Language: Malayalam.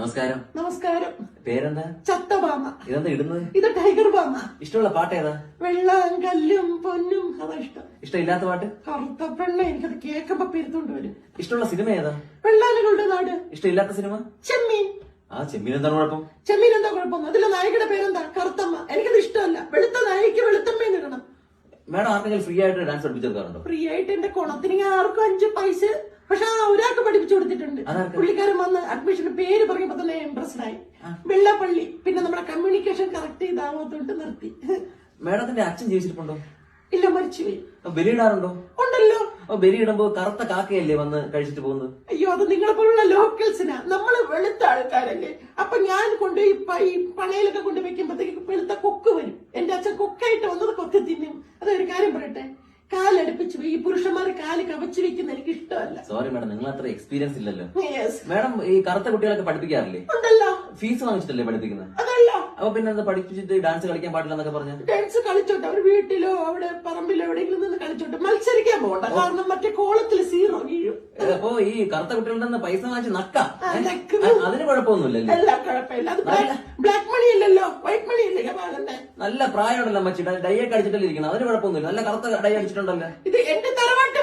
നമസ്കാരം. നമസ്കാരം. പേരെന്താ? ചത്തബാമ. ഇതെന്താ ഇടുന്നത്? ഇത് ടൈഗർ ബാമ. ഇഷ്ടമുള്ള പാട്ട് ഏതാ? വെള്ളം കല്ലും പൊന്നും. അതാ ഇഷ്ടം. ഇഷ്ടമില്ലാത്ത പാട്ട്? കറുത്ത പെണ്ണ. എനിക്കത് കേൾക്കുമ്പോ പെരുത്തോണ്ട് വരും. ഇഷ്ടമുള്ള സിനിമ ഏതാ? വെള്ളാലുകളുടെ നാട്. ഇഷ്ടമില്ലാത്ത സിനിമ? ചെമ്മീൻ. ആ ചെമ്മീൻ എന്താണ് കുഴപ്പം? ചെമ്മീൻ എന്താ കുഴപ്പം? അതിലെ നായികയുടെ പേരെന്താ? കറുത്തമ്മ. എനിക്കത് ഇഷ്ടമല്ല. വെളുത്ത നായിക്ക് വെളുത്തമ്മേന്ന് ഇടണം. മേഡം ആർക്കെങ്കിലും ഫ്രീ ആയിട്ട് ഡാൻസ് പഠിപ്പിച്ചെടുക്കാറുണ്ടോ? ഫ്രീ ആയിട്ട് എന്റെ കുണത്തിന് ആർക്കും 5 പൈസ. പക്ഷെ ഒരാൾക്ക് പഠിപ്പിച്ചു കൊടുത്തിട്ടുണ്ട്. പുള്ളിക്കാരൻ വന്ന് അഡ്മിഷന്റെ പേര് പറയുമ്പോ തന്നെ ഇംപ്രസ്ഡ് ആയി. വെള്ളപ്പള്ളി. പിന്നെ നമ്മുടെ കമ്മ്യൂണിക്കേഷൻ കറക്റ്റ് ചെയ്താവത്തോട്ട് നിർത്തി. മേഡത്തിന്റെ അച്ഛൻ ജീവിച്ചിട്ടുണ്ടോ? ഇല്ല, മരിച്ചുപോയി. ബലിയിടാറുണ്ടോ? ഉണ്ടല്ലോ. ബലിയിടുമ്പോ കറുത്ത കാക്കയല്ലേ വന്ന് കഴിച്ചിട്ട് പോകുന്നത്? അയ്യോ, അത് നിങ്ങളെ പോലുള്ള ലോക്കൽസിനാ. നമ്മള് വെളുത്ത ആൾക്കാരല്ലേ. അപ്പൊ ഞാൻ കൊണ്ടുപോയി ഈ പണയിലൊക്കെ കൊണ്ട് വെക്കുമ്പോഴത്തേക്ക് വെളുത്ത കൊക്ക് വരും. എന്റെ അച്ഛൻ കൊക്കായിട്ട് വന്നത് കൊത്തി തിന്നും. അതൊരു കാര്യം പറയട്ടെ, കാലടുപ്പിച്ച് ഈ പുരുഷന്മാരെ കാല് കവച്ചു വെക്കുന്ന എനിക്ക് ഇഷ്ടമല്ല. സോറി മേഡം, നിങ്ങൾ അത്ര എക്സ്പീരിയൻസ് ഇല്ലല്ലോ. Yes. മേഡം ഈ കറുത്ത കുട്ടികളൊക്കെ പഠിപ്പിക്കാറില്ലേ? ഉണ്ടല്ലോ. ഫീസ് വാങ്ങിച്ചിട്ടല്ലേ പഠിപ്പിക്കുന്നത്? അതല്ല. അപ്പൊ പിന്നെ എന്താ പഠിപ്പിച്ചിട്ട് ഡാൻസ് കളിക്കാൻ പാടില്ല എന്നൊക്കെ പറഞ്ഞ? ഡാൻസ് കളിച്ചോട്ടെ, അവർ വീട്ടിലോ അവിടെ പറമ്പിലോ എവിടെയെങ്കിലും നിന്ന് കളിച്ചോട്ടെ. മത്സരിക്കാൻ പോകണ്ട, കാരണം മറ്റേ കോളത്തിൽ 0 വീഴും. അപ്പൊ ഈ കറുത്ത കുട്ടികളുടെ നിന്ന് പൈസ വാങ്ങിച്ച് നക്കാം, അതിന് കുഴപ്പമൊന്നുമില്ലല്ലേ? എല്ലാ കുഴപ്പമില്ല. അത് ബ്ലാക്ക് മണി അല്ലല്ലോ, വൈറ്റ് മണി അല്ലേ വാങ്ങണ്ടേ? നല്ല പ്രായമുണ്ടല്ലോ അമ്മച്ചി, ഡൈ ഒക്കെ അടിച്ചിട്ടല്ലേ ഇരിക്കണം, അതിന് കുഴപ്പമൊന്നുമില്ല. നല്ല കറുത്ത ഡൈ അടിച്ചിട്ടുണ്ടല്ലോ. ഇത് എന്റെ തറവാട്ട്